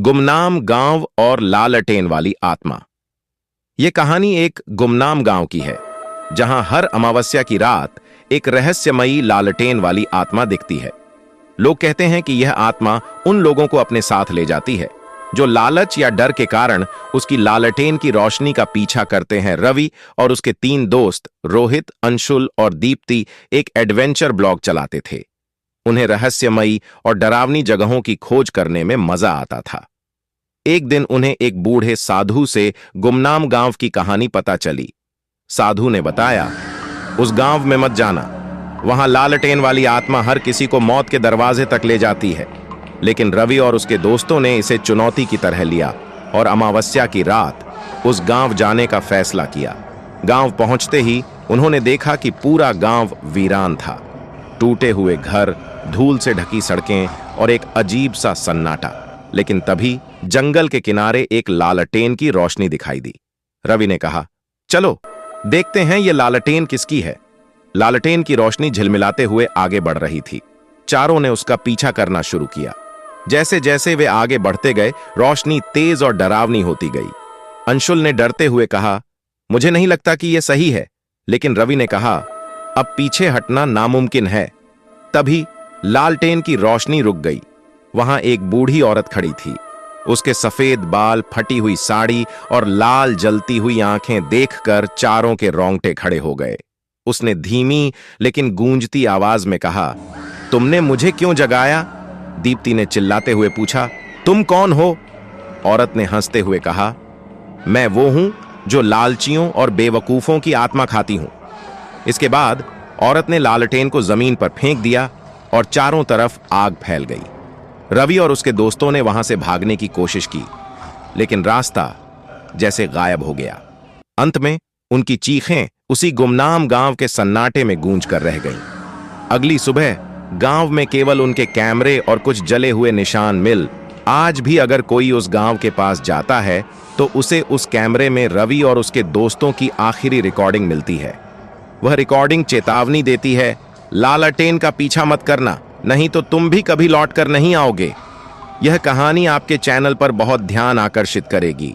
गुमनाम गांव और लालटेन वाली आत्मा। यह कहानी एक गुमनाम गांव की है, जहां हर अमावस्या की रात एक रहस्यमयी लालटेन वाली आत्मा दिखती है। लोग कहते हैं कि यह आत्मा उन लोगों को अपने साथ ले जाती है जो लालच या डर के कारण उसकी लालटेन की रोशनी का पीछा करते हैं। रवि और उसके 3 दोस्त रोहित, अंशुल और दीप्ति एक एडवेंचर ब्लॉग चलाते थे। उन्हें रहस्यमयी और डरावनी जगहों की खोज करने में मजा आता था। एक दिन उन्हें एक बूढ़े साधु से गुमनाम गांव की कहानी पता चली। साधु ने बताया, उस गांव में मत जाना, वहां लालटेन वाली आत्मा हर किसी को मौत के दरवाजे तक ले जाती है। लेकिन रवि और उसके दोस्तों ने इसे चुनौती की तरह लिया और अमावस्या की रात उस गांव जाने का फैसला किया। गांव पहुंचते ही उन्होंने देखा कि पूरा गांव वीरान था। टूटे हुए घर, धूल से ढकी सड़कें और एक अजीब सा सन्नाटा। लेकिन तभी जंगल के किनारे एक लालटेन की रोशनी दिखाई दी। रवि ने कहा, चलो देखते हैं ये लालटेन किसकी है। लालटेन की रोशनी झिलमिलाते हुए आगे बढ़ रही थी। चारों ने उसका पीछा करना शुरू किया। जैसे जैसे वे आगे बढ़ते गए, रोशनी तेज और डरावनी होती गई। अंशुल ने डरते हुए कहा, मुझे नहीं लगता कि यह सही है। लेकिन रवि ने कहा, अब पीछे हटना नामुमकिन है। तभी लालटेन की रोशनी रुक गई। वहां एक बूढ़ी औरत खड़ी थी। उसके सफेद बाल, फटी हुई साड़ी और लाल जलती हुई आंखें देखकर चारों के रोंगटे खड़े हो गए। उसने धीमी लेकिन गूंजती आवाज में कहा, तुमने मुझे क्यों जगाया? दीप्ति ने चिल्लाते हुए पूछा, तुम कौन हो? औरत ने हंसते हुए कहा, मैं वो हूं जो लालचियों और बेवकूफों की आत्मा खाती हूं। इसके बाद औरत ने लालटेन को जमीन पर फेंक दिया और चारों तरफ आग फैल गई। रवि और उसके दोस्तों ने वहां से भागने की कोशिश की, लेकिन रास्ता जैसे गायब हो गया। अंत में उनकी चीखें उसी गुमनाम गांव के सन्नाटे में गूंज कर रह गईं। अगली सुबह गांव में केवल उनके कैमरे और कुछ जले हुए निशान मिल। आज भी अगर कोई उस गांव के पास जाता है तो उसे उस कैमरे में रवि और उसके दोस्तों की आखिरी रिकॉर्डिंग मिलती है। वह रिकॉर्डिंग चेतावनी देती है, लालटेन का पीछा मत करना, नहीं तो तुम भी कभी लौट कर नहीं आओगे। यह कहानी आपके चैनल पर बहुत ध्यान आकर्षित करेगी।